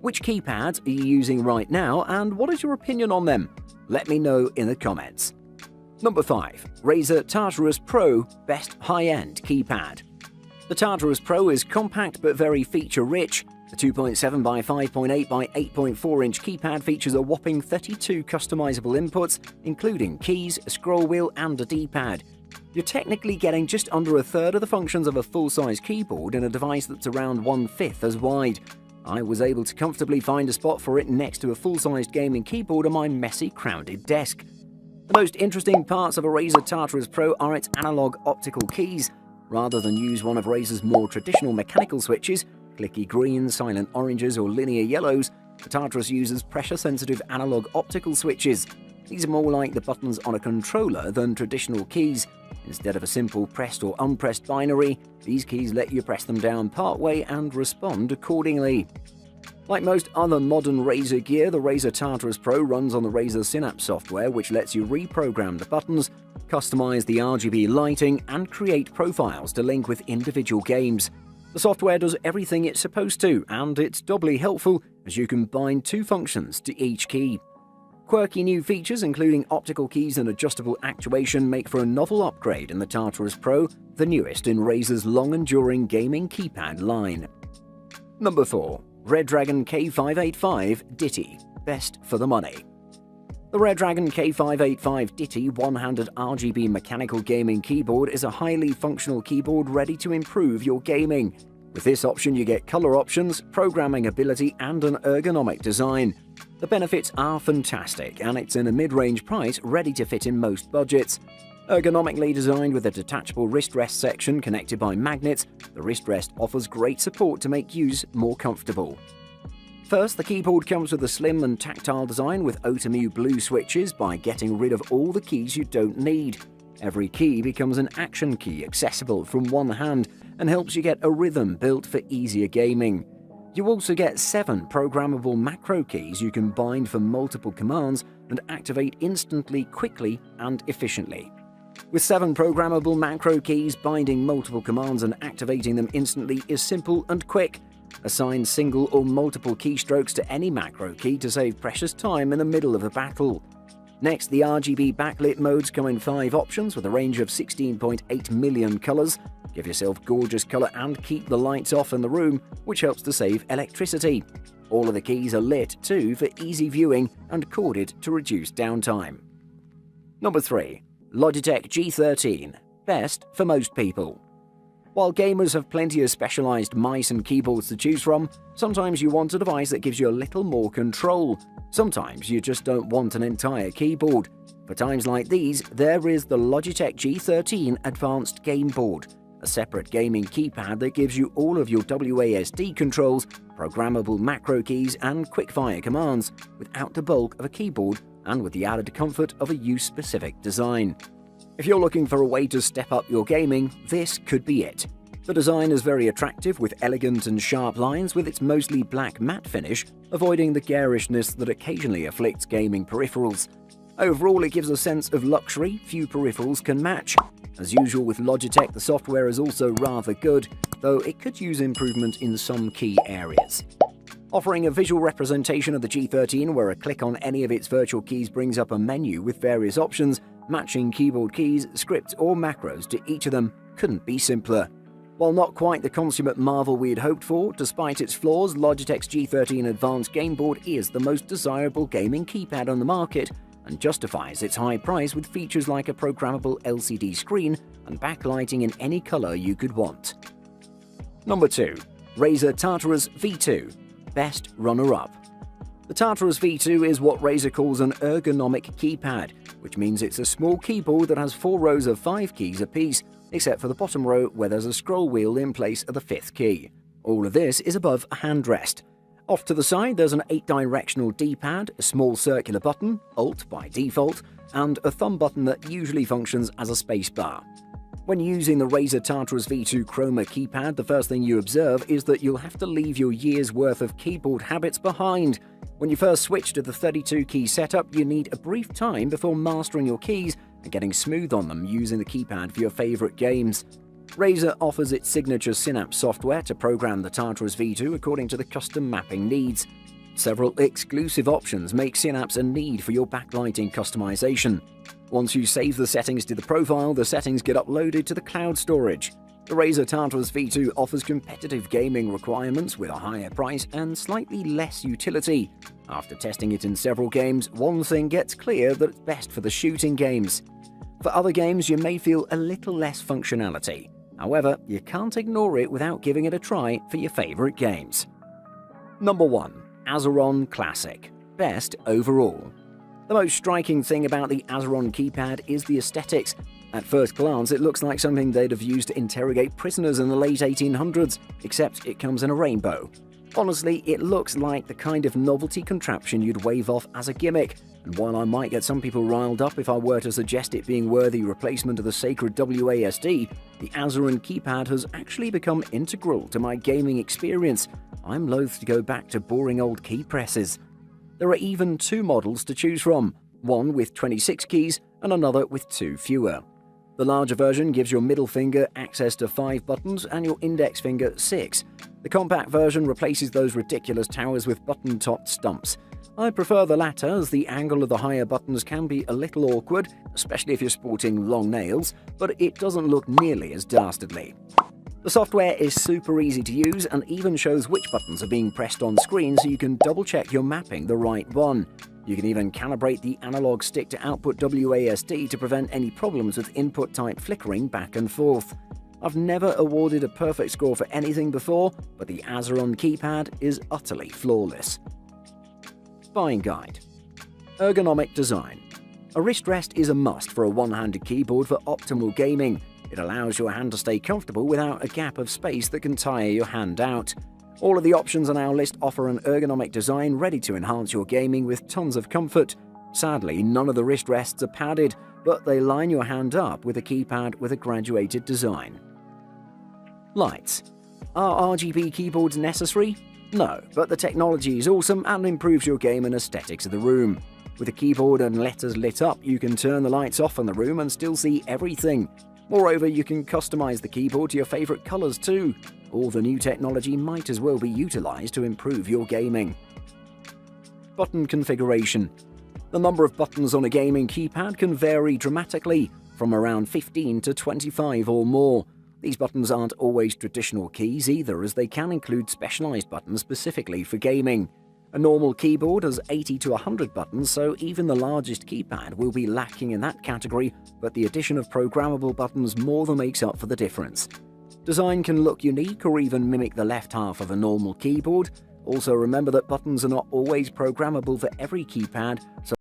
Which keypads are you using right now, and what is your opinion on them? Let me know in the comments. Number 5. Razer Tartarus Pro Best High-End Keypad. The Tartarus Pro is compact but very feature-rich. The 2.7 by 5.8 by 8.4 inch keypad features a whopping 32 customizable inputs, including keys, a scroll wheel, and a D-pad. You're technically getting just under a third of the functions of a full-size keyboard in a device that's around 1/5 as wide. I was able to comfortably find a spot for it next to a full-sized gaming keyboard on my messy, crowded desk. The most interesting parts of a Razer Tartarus Pro are its analog optical keys. Rather than use one of Razer's more traditional mechanical switches, clicky greens, silent oranges, or linear yellows, the Tartarus uses pressure-sensitive analog optical switches. These are more like the buttons on a controller than traditional keys. Instead of a simple pressed or unpressed binary, these keys let you press them down partway and respond accordingly. Like most other modern Razer gear, the Razer Tartarus Pro runs on the Razer Synapse software, which lets you reprogram the buttons, customize the RGB lighting, and create profiles to link with individual games. The software does everything it's supposed to, and it's doubly helpful as you can bind 2 functions to each key. Quirky new features, including optical keys and adjustable actuation, make for a novel upgrade in the Tartarus Pro, the newest in Razer's long-enduring gaming keypad line. Number 4. Redragon K585 DITI Best for the Money. The Redragon K585 DITI one-handed RGB mechanical gaming keyboard is a highly functional keyboard ready to improve your gaming. With this option, you get color options, programming ability, and an ergonomic design. The benefits are fantastic, and it's in a mid-range price ready to fit in most budgets. Ergonomically designed with a detachable wrist rest section connected by magnets, the wrist rest offers great support to make use more comfortable. First, the keyboard comes with a slim and tactile design with Otomu blue switches by getting rid of all the keys you don't need. Every key becomes an action key accessible from one hand and helps you get a rhythm built for easier gaming. You also get 7 programmable macro keys you can bind for multiple commands and activate instantly, quickly, and efficiently. With 7 programmable macro keys, binding multiple commands and activating them instantly is simple and quick. Assign single or multiple keystrokes to any macro key to save precious time in the middle of a battle. Next, the RGB backlit modes come in 5 options with a range of 16.8 million colors. Give yourself gorgeous color and keep the lights off in the room, which helps to save electricity. All of the keys are lit too for easy viewing and corded to reduce downtime. Number 3. Logitech G13 Best for most people. While gamers have plenty of specialized mice and keyboards to choose from, sometimes you want a device that gives you a little more control. Sometimes you just don't want an entire keyboard. For times like these, there is the Logitech G13 Advanced Game Board, a separate gaming keypad that gives you all of your WASD controls, programmable macro keys, and quick-fire commands without the bulk of a keyboard and with the added comfort of a use-specific design. If you're looking for a way to step up your gaming, this could be it. The design is very attractive with elegant and sharp lines with its mostly black matte finish, avoiding the garishness that occasionally afflicts gaming peripherals. Overall, it gives a sense of luxury few peripherals can match. As usual with Logitech, the software is also rather good, though it could use improvement in some key areas. Offering a visual representation of the G13 where a click on any of its virtual keys brings up a menu with various options, matching keyboard keys, scripts, or macros to each of them couldn't be simpler. While not quite the consummate marvel we had hoped for, despite its flaws, Logitech's G13 Advanced Game Board is the most desirable gaming keypad on the market and justifies its high price with features like a programmable LCD screen and backlighting in any color you could want. Number 2. Razer Tartarus V2 Best Runner-Up. The Tartarus V2 is what Razer calls an ergonomic keypad, which means it's a small keyboard that has 4 rows of 5 keys apiece, except for the bottom row where there's a scroll wheel in place of the 5th key. All of this is above a handrest. Off to the side there's an 8-directional D-pad, a small circular button, Alt by default, and a thumb button that usually functions as a spacebar. When using the Razer Tartarus V2 Chroma keypad, the first thing you observe is that you'll have to leave your year's worth of keyboard habits behind. When you first switch to the 32-key setup, you need a brief time before mastering your keys and getting smooth on them using the keypad for your favorite games. Razer offers its signature Synapse software to program the Tartarus V2 according to the custom mapping needs. Several exclusive options make Synapse a need for your backlighting customization. Once you save the settings to the profile, the settings get uploaded to the cloud storage. The Razer Tartarus V2 offers competitive gaming requirements with a higher price and slightly less utility. After testing it in several games, one thing gets clear that it's best for the shooting games. For other games, you may feel a little less functionality. However, you can't ignore it without giving it a try for your favorite games. Number 1. Azeron Classic. Best overall. The most striking thing about the Azeron keypad is the aesthetics. At first glance, it looks like something they'd have used to interrogate prisoners in the late 1800s, except it comes in a rainbow. Honestly, it looks like the kind of novelty contraption you'd wave off as a gimmick, and while I might get some people riled up if I were to suggest it being worthy replacement of the sacred WASD, the Azeron keypad has actually become integral to my gaming experience. I'm loath to go back to boring old key presses. There are even 2 models to choose from, one with 26 keys and another with 2 fewer. The larger version gives your middle finger access to 5 buttons and your index finger 6. The compact version replaces those ridiculous towers with button-topped stumps. I prefer the latter as the angle of the higher buttons can be a little awkward, especially if you're sporting long nails, but it doesn't look nearly as dastardly. The software is super easy to use and even shows which buttons are being pressed on screen so you can double-check you're mapping the right one. You can even calibrate the analog stick to output WASD to prevent any problems with input type flickering back and forth. I've never awarded a perfect score for anything before, but the Azeron keypad is utterly flawless. Buying guide. Ergonomic design. A wrist rest is a must for a one-handed keyboard for optimal gaming. It allows your hand to stay comfortable without a gap of space that can tire your hand out. All of the options on our list offer an ergonomic design ready to enhance your gaming with tons of comfort. Sadly, none of the wrist rests are padded, but they line your hand up with a keypad with a graduated design. Lights. Are RGB keyboards necessary? No, but the technology is awesome and improves your game and aesthetics of the room. With a keyboard and letters lit up, you can turn the lights off in the room and still see everything. Moreover, you can customize the keyboard to your favorite colors too. All the new technology might as well be utilized to improve your gaming. Button configuration. The number of buttons on a gaming keypad can vary dramatically, from around 15 to 25 or more. These buttons aren't always traditional keys either, as they can include specialized buttons specifically for gaming. A normal keyboard has 80 to 100 buttons, so even the largest keypad will be lacking in that category, but the addition of programmable buttons more than makes up for the difference. Design can look unique or even mimic the left half of a normal keyboard. Also remember that buttons are not always programmable for every keypad, so